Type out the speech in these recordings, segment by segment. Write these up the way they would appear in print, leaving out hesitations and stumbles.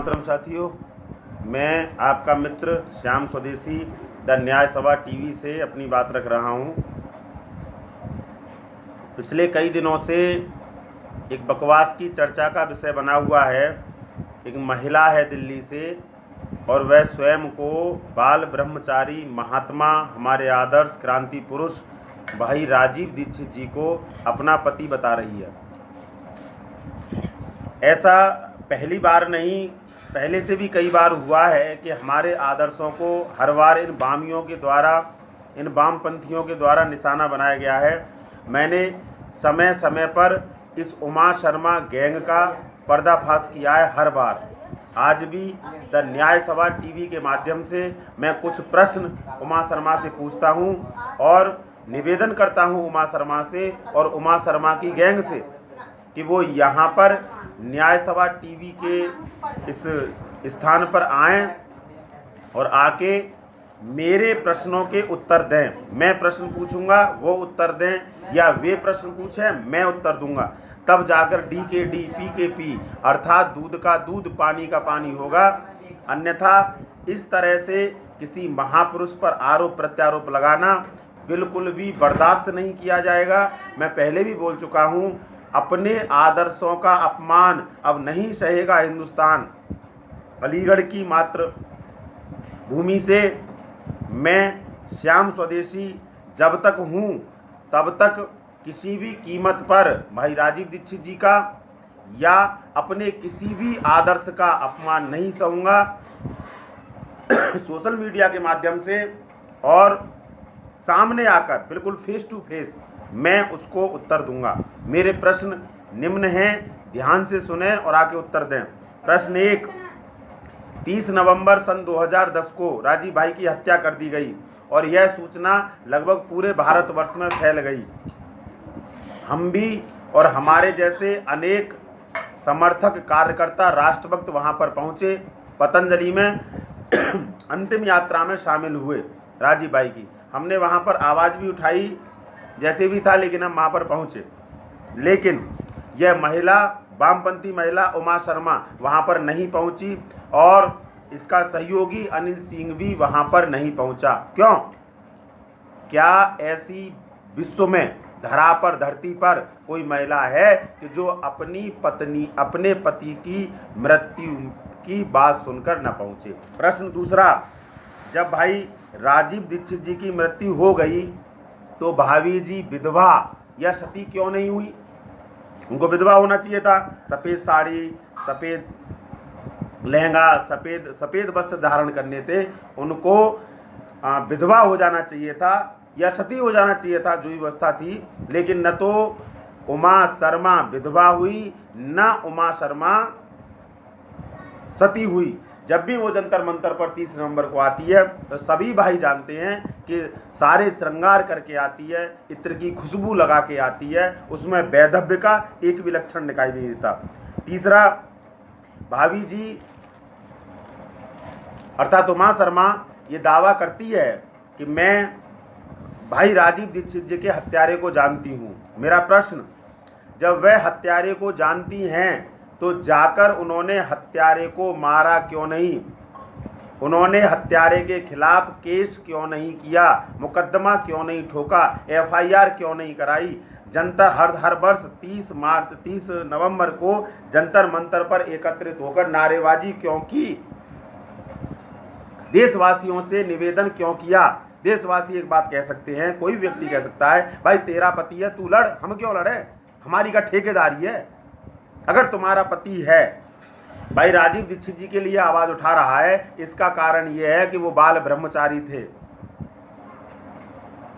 मातरम साथियों, मैं आपका मित्र श्याम स्वदेशी द न्याय सभा टीवी से अपनी बात रख रहा हूं। पिछले कई दिनों से एक बकवास की चर्चा का विषय बना हुआ है। एक महिला है दिल्ली से और वह स्वयं को बाल ब्रह्मचारी महात्मा, हमारे आदर्श क्रांति पुरुष भाई राजीव दीक्षित जी को अपना पति बता रही है। ऐसा पहली बार नहीं, पहले से भी कई बार हुआ है कि हमारे आदर्शों को हर बार इन वामियों के द्वारा, इन वामपंथियों के द्वारा निशाना बनाया गया है। मैंने समय समय पर इस उमा शर्मा गैंग का पर्दाफाश किया है हर बार। आज भी द न्याय सभा टीवी के माध्यम से मैं कुछ प्रश्न उमा शर्मा से पूछता हूं और निवेदन करता हूं उमा शर्मा से और उमा शर्मा की गैंग से कि वो यहाँ पर न्याय सभा टीवी के इस स्थान पर आएं और आके मेरे प्रश्नों के उत्तर दें। मैं प्रश्न पूछूंगा, वो उत्तर दें, या वे प्रश्न पूछें, मैं उत्तर दूंगा। तब जाकर डी के डी, पी के पी, अर्थात दूध का दूध, पानी का पानी होगा। अन्यथा इस तरह से किसी महापुरुष पर आरोप प्रत्यारोप लगाना बिल्कुल भी बर्दाश्त नहीं किया जाएगा। मैं पहले भी बोल चुका हूँ, अपने आदर्शों का अपमान अब नहीं सहेगा हिंदुस्तान। अलीगढ़ की मात्र भूमि से मैं श्याम स्वदेशी जब तक हूँ तब तक किसी भी कीमत पर भाई राजीव दीक्षित जी का या अपने किसी भी आदर्श का अपमान नहीं सहूँगा। सोशल मीडिया के माध्यम से और सामने आकर बिल्कुल फेस टू फेस मैं उसको उत्तर दूंगा। मेरे प्रश्न निम्न हैं, ध्यान से सुने और आके उत्तर दें। प्रश्न 1, 30 नवंबर सन 2010 को राजीव भाई की हत्या कर दी गई और यह सूचना लगभग पूरे भारतवर्ष में फैल गई। हम भी और हमारे जैसे अनेक समर्थक, कार्यकर्ता, राष्ट्रभक्त वहां पर पहुंचे। पतंजलि में अंतिम यात्रा में शामिल हुए राजीव भाई की। हमने वहां पर आवाज़ भी उठाई जैसे भी था, लेकिन हम वहाँ पर पहुँचे। लेकिन यह महिला, वामपंथी महिला उमा शर्मा वहाँ पर नहीं पहुँची और इसका सहयोगी अनिल सिंह भी वहाँ पर नहीं पहुँचा। क्यों? क्या ऐसी विश्व में धरा पर, धरती पर कोई महिला है कि जो अपनी पत्नी, अपने पति की मृत्यु की बात सुनकर न पहुँचे? प्रश्न दूसरा, जब भाई राजीव दीक्षित जी की मृत्यु हो गई तो भाभी जी विधवा या सती क्यों नहीं हुई? उनको विधवा होना चाहिए था। सफ़ेद साड़ी, सफ़ेद लहंगा, सफ़ेद वस्त्र धारण करने थे। उनको विधवा हो जाना चाहिए था या सती हो जाना चाहिए था, जो व्यवस्था थी। लेकिन न तो उमा शर्मा विधवा हुई, न उमा शर्मा सती हुई। जब भी वो जंतर मंतर पर 30 नवंबर को आती है तो सभी भाई जानते हैं कि सारे श्रृंगार करके आती है, इत्र की खुशबू लगा के आती है, उसमें वैधव्य का एक भी लक्षण दिखाई नहीं देता। तीसरा, भाभी जी अर्थात उमा शर्मा ये दावा करती है कि मैं भाई राजीव दीक्षित जी के हत्यारे को जानती हूँ। मेरा प्रश्न, जब वह हत्यारे को जानती हैं तो जाकर उन्होंने हत्यारे को मारा क्यों नहीं? उन्होंने हत्यारे के खिलाफ केस क्यों नहीं किया? मुकदमा क्यों नहीं ठोका? FIR क्यों नहीं कराई? जंतर हर वर्ष 30 नवंबर को जंतर मंतर पर एकत्रित होकर नारेबाजी क्यों की? देशवासियों से निवेदन क्यों किया? देशवासी एक बात कह सकते हैं, कोई व्यक्ति कह सकता है, भाई तेरा पति है, तू लड़, हम क्यों लड़े? हमारी का ठेकेदारी है। अगर तुम्हारा पति है, भाई राजीव दीक्षित जी के लिए आवाज उठा रहा है, इसका कारण यह है कि वो बाल ब्रह्मचारी थे,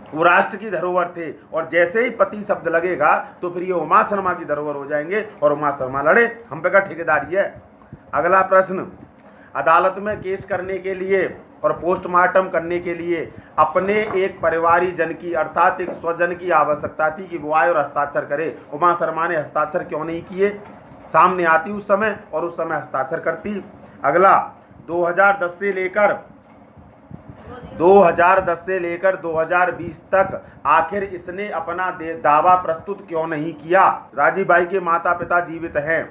वो राष्ट्र की धरोहर थे। और जैसे ही पति शब्द लगेगा तो फिर ये उमा शर्मा की धरोहर हो जाएंगे और उमा शर्मा लड़े, हम पे का ठेकेदारी है। अगला प्रश्न, अदालत में केस करने के लिए और पोस्टमार्टम करने के लिए अपने एक परिवारीजन की अर्थात एक स्वजन की आवश्यकता थी कि वो आए और हस्ताक्षर करे। उमा शर्मा ने हस्ताक्षर क्यों नहीं किए? सामने आती उस समय और उस समय हस्ताक्षर करती। अगला, 2010 से लेकर 2020 तक आखिर इसने अपना दावा प्रस्तुत क्यों नहीं किया? राजीव भाई के माता पिता जीवित हैं,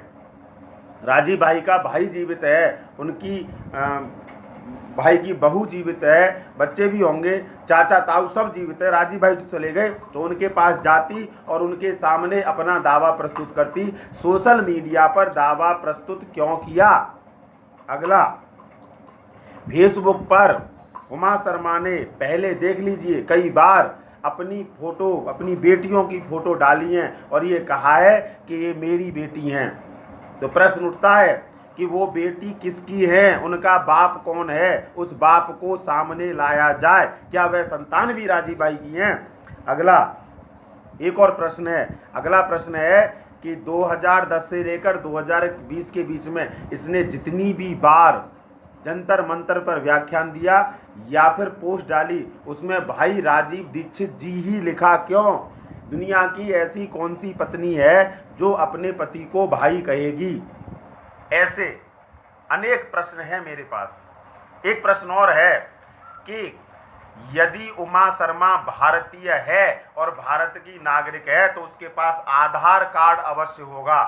राजीव भाई का भाई जीवित है, उनकी भाई की बहू जीवित है, बच्चे भी होंगे, चाचा ताऊ सब जीवित है। राजीव भाई तो चले गए, तो उनके पास जाती और उनके सामने अपना दावा प्रस्तुत करती। सोशल मीडिया पर दावा प्रस्तुत क्यों किया? अगला, फेसबुक पर उमा शर्मा ने पहले देख लीजिए कई बार अपनी फोटो, अपनी बेटियों की फोटो डाली हैं और ये कहा है कि ये मेरी बेटी हैं। तो प्रश्न उठता है कि वो बेटी किसकी है, उनका बाप कौन है, उस बाप को सामने लाया जाए। क्या वह संतान भी राजीव भाई की हैं? अगला एक और प्रश्न है। अगला प्रश्न है कि 2010 से लेकर 2020 के बीच में इसने जितनी भी बार जंतर मंतर पर व्याख्यान दिया या फिर पोस्ट डाली, उसमें भाई राजीव दीक्षित जी ही लिखा क्यों? दुनिया की ऐसी कौन सी पत्नी है जो अपने पति को भाई कहेगी? ऐसे अनेक प्रश्न हैं मेरे पास। एक प्रश्न और है कि यदि उमा शर्मा भारतीय है और भारत की नागरिक है तो उसके पास आधार कार्ड अवश्य होगा,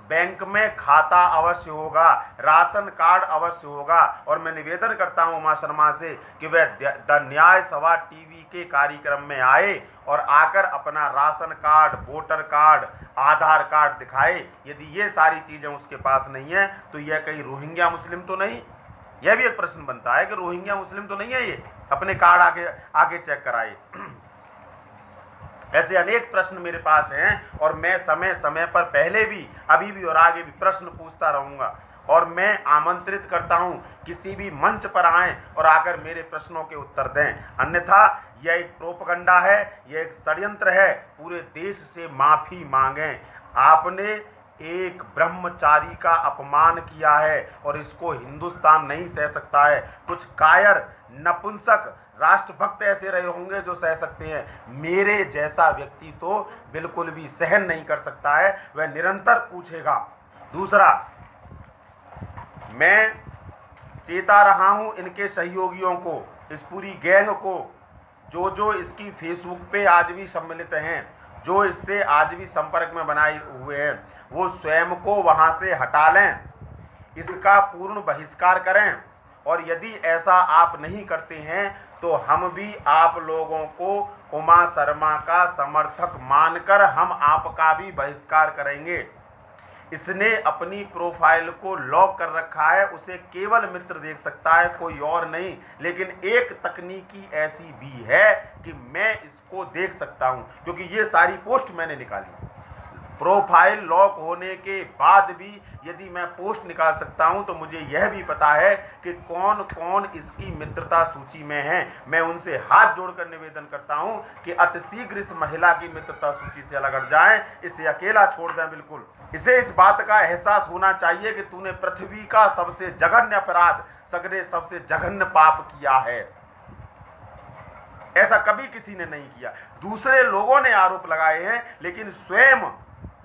बैंक में खाता अवश्य होगा, राशन कार्ड अवश्य होगा। और मैं निवेदन करता हूं उमा शर्मा से कि वह द न्याय सभा टीवी के कार्यक्रम में आए और आकर अपना राशन कार्ड, वोटर कार्ड, आधार कार्ड दिखाए। यदि ये सारी चीज़ें उसके पास नहीं है तो यह कहीं रोहिंग्या मुस्लिम तो नहीं? यह भी एक प्रश्न बनता है कि रोहिंग्या मुस्लिम तो नहीं है ये, अपने कार्ड आगे चेक कराए। ऐसे अनेक प्रश्न मेरे पास हैं और मैं समय समय पर पहले भी, अभी भी और आगे भी प्रश्न पूछता रहूंगा। और मैं आमंत्रित करता हूं किसी भी मंच पर आएं और आकर मेरे प्रश्नों के उत्तर दें। अन्यथा यह एक प्रोपगंडा है, यह एक षड्यंत्र है। पूरे देश से माफ़ी मांगें। आपने एक ब्रह्मचारी का अपमान किया है और इसको हिंदुस्तान नहीं सह सकता है। कुछ कायर, नपुंसक, राष्ट्रभक्त ऐसे रहे होंगे जो सह सकते हैं, मेरे जैसा व्यक्ति तो बिल्कुल भी सहन नहीं कर सकता है, वह निरंतर पूछेगा। दूसरा, मैं चेता रहा हूं इनके सहयोगियों को, इस पूरी गैंग को, जो इसकी फेसबुक पे आज भी सम्मिलित हैं, जो इससे आज भी संपर्क में बनाए हुए हैं, वो स्वयं को वहां से हटा लें, इसका पूर्ण बहिष्कार करें। और यदि ऐसा आप नहीं करते हैं तो हम भी आप लोगों को उमा शर्मा का समर्थक मानकर हम आपका भी बहिष्कार करेंगे। इसने अपनी प्रोफाइल को लॉक कर रखा है, उसे केवल मित्र देख सकता है, कोई और नहीं। लेकिन एक तकनीकी ऐसी भी है कि मैं इसको देख सकता हूं, क्योंकि ये सारी पोस्ट मैंने निकाली। प्रोफाइल लॉक होने के बाद भी यदि मैं पोस्ट निकाल सकता हूं तो मुझे यह भी पता है कि कौन कौन इसकी मित्रता सूची में है। मैं उनसे हाथ जोड़कर निवेदन करता हूं कि अतिशीघ्र इस महिला की मित्रता सूची से अलग हट जाएं, इसे अकेला छोड़ दें। बिल्कुल इसे इस बात का एहसास होना चाहिए कि तूने पृथ्वी का सबसे जघन्य अपराध, सगरे सबसे जघन्य पाप किया है। ऐसा कभी किसी ने नहीं किया। दूसरे लोगों ने आरोप लगाए हैं, लेकिन स्वयं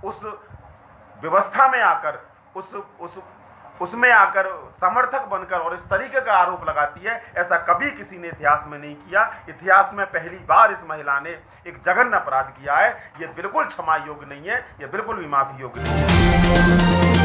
उस व्यवस्था में आकर, उसमें आकर समर्थक बनकर और इस तरीके का आरोप लगाती है। ऐसा कभी किसी ने इतिहास में नहीं किया। इतिहास में पहली बार इस महिला ने एक जघन्य अपराध किया है। यह बिल्कुल क्षमा योग्य नहीं है, यह बिल्कुल भी माफी योग्य नहीं है।